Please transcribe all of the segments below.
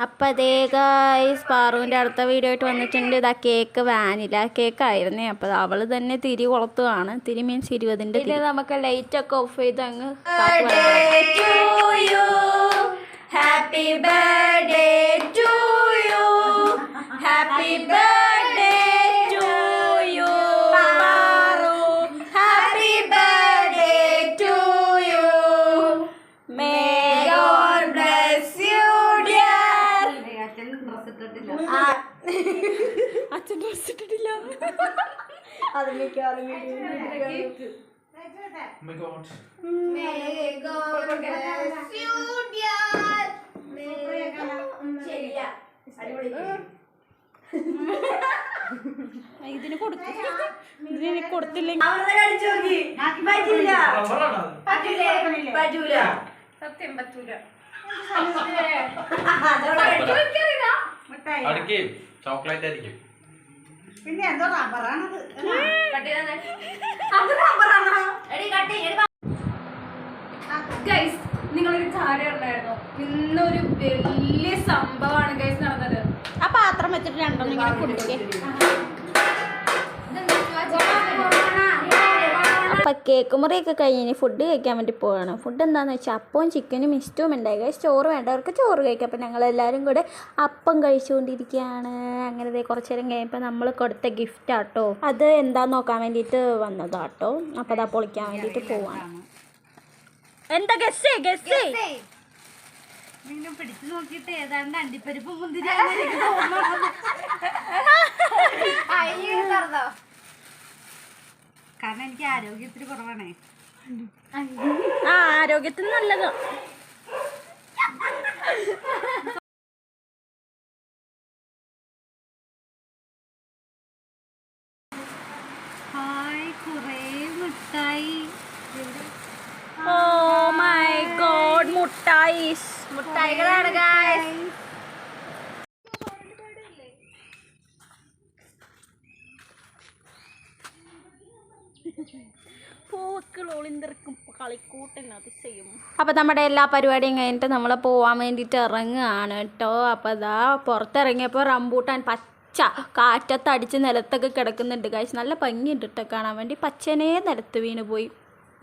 അപ്പം അതേ ഗൈസ് പാറുവിൻ്റെ അടുത്ത വീഡിയോ ആയിട്ട് വന്നിട്ടുണ്ട്. ഇതാ കേക്ക് വാനില കേക്കായിരുന്നേ. അപ്പോൾ അവൾ തന്നെ തിരി കൊളുത്തുകയാണ്. തിരി മീൻസ് 20-ൻ്റെ. ഇത് നമുക്ക് ലൈറ്റ് ഒക്കെ ഓഫ് ചെയ്ത് അങ്ങ് happy birthday to you, happy birthday to you Paru, happy birthday to you, may God bless you dear. അച്ഛൻ ഡ്രസ് ഇട്ടിട്ടില്ല. ഇതിന് കൊടുത്തില്ലെങ്കിൽ സത്യം പറ്റൂല. ചോക്ലേറ്റ് ആയിരിക്കും. പിന്നെ എന്തോ റബ്ബറാണത്. ഗൈസ്, നിങ്ങളൊരു കാര്യം ഉണ്ടായിരുന്നോ? ഇന്നൊരു വലിയ സംഭവമാണ് ഗൈസ് നടന്നത്. ആ പാത്രം വെച്ചിട്ട് രണ്ടെണ്ണം ഇങ്ങനെ കുടിക്കേ. അപ്പം കേക്ക് മുറിയൊക്കെ കഴിഞ്ഞ് ഫുഡ് കഴിക്കാൻ വേണ്ടി പോവാണ്. ഫുഡ് എന്താണെന്ന് വെച്ചാൽ അപ്പവും ചിക്കനും ഇഷ്ടവും ഉണ്ടായി ഗൈസ്. ചോറ് വേണ്ടവർക്ക് ചോറ് കഴിക്കാം. അപ്പം ഞങ്ങളെല്ലാവരും കൂടെ അപ്പം കഴിച്ചുകൊണ്ടിരിക്കുകയാണ്. അങ്ങനെ കുറച്ച് നേരം കഴിയുമ്പോൾ നമ്മൾ കൊടുത്ത ഗിഫ്റ്റാട്ടോ. അത് എന്താന്ന് നോക്കാൻ വേണ്ടിയിട്ട് വന്നതാട്ടോ. അപ്പം അതാ പൊളിക്കാൻ വേണ്ടിയിട്ട് പോവാണ്. എന്താ ഗസ്സേ പിടിച്ചു നോക്കിയിട്ട് ഏതാണ്ട് അണ്ടിപ്പരിപ്പ് മുന്തിരി കാരണം എനിക്ക് ആരോഗ്യത്തിന് കുറവാണേ. ആരോഗ്യത്തിന് നല്ലത്. ഹായ്, കുറേ മിഠായി. ഓ മൈ ഗോഡ്, മുട്ടായികളാണ് ഗൈസ്. അപ്പം നമ്മുടെ എല്ലാ പരിപാടിയും കഴിഞ്ഞിട്ട് നമ്മൾ പോകാൻ വേണ്ടിയിട്ട് ഇറങ്ങുകയാണ് കേട്ടോ. അപ്പോൾ അതാ പുറത്തിറങ്ങിയപ്പോൾ റംബൂട്ടാൻ പച്ച കാറ്റത്തടിച്ച് നിലത്തൊക്കെ കിടക്കുന്നുണ്ട് ഗൈസ്. നല്ല ഭംഗിയുണ്ട് കേട്ടോ കാണാൻ വേണ്ടി. പച്ചനെ നിലത്ത് വീണ് പോയി.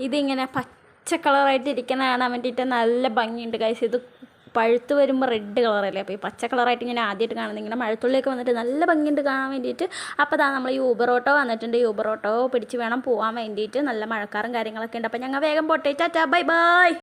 ഇതിങ്ങനെ പച്ച കളറായിട്ട് ഇരിക്കുന്ന കാണാൻ വേണ്ടിയിട്ട് നല്ല ഭംഗിയുണ്ട് ഗൈസ്. ഇത് പഴുത്ത് വരുമ്പോൾ റെഡ് കളറല്ലേ. അപ്പോൾ ഈ പച്ച കളറായിട്ട് ഇങ്ങനെ ആദ്യമായിട്ട് കാണുന്നത്. ഇങ്ങനെ മഴത്തുള്ളിയൊക്കെ വന്നിട്ട് നല്ല ഭംഗിയുണ്ട് കാണാൻ വേണ്ടിയിട്ട്. അപ്പോൾ അതാ നമ്മൾ ഈ ഊബർ ഓട്ടോ വന്നിട്ടുണ്ട്. ഈ ഊബർ ഓട്ടോ പിടിച്ച് വേണം പോകാൻ വേണ്ടിയിട്ട്. നല്ല മഴക്കാറും കാര്യങ്ങളൊക്കെ ഉണ്ട്. അപ്പോൾ ഞങ്ങൾ വേഗം പോട്ടെ. Tata, bye bye.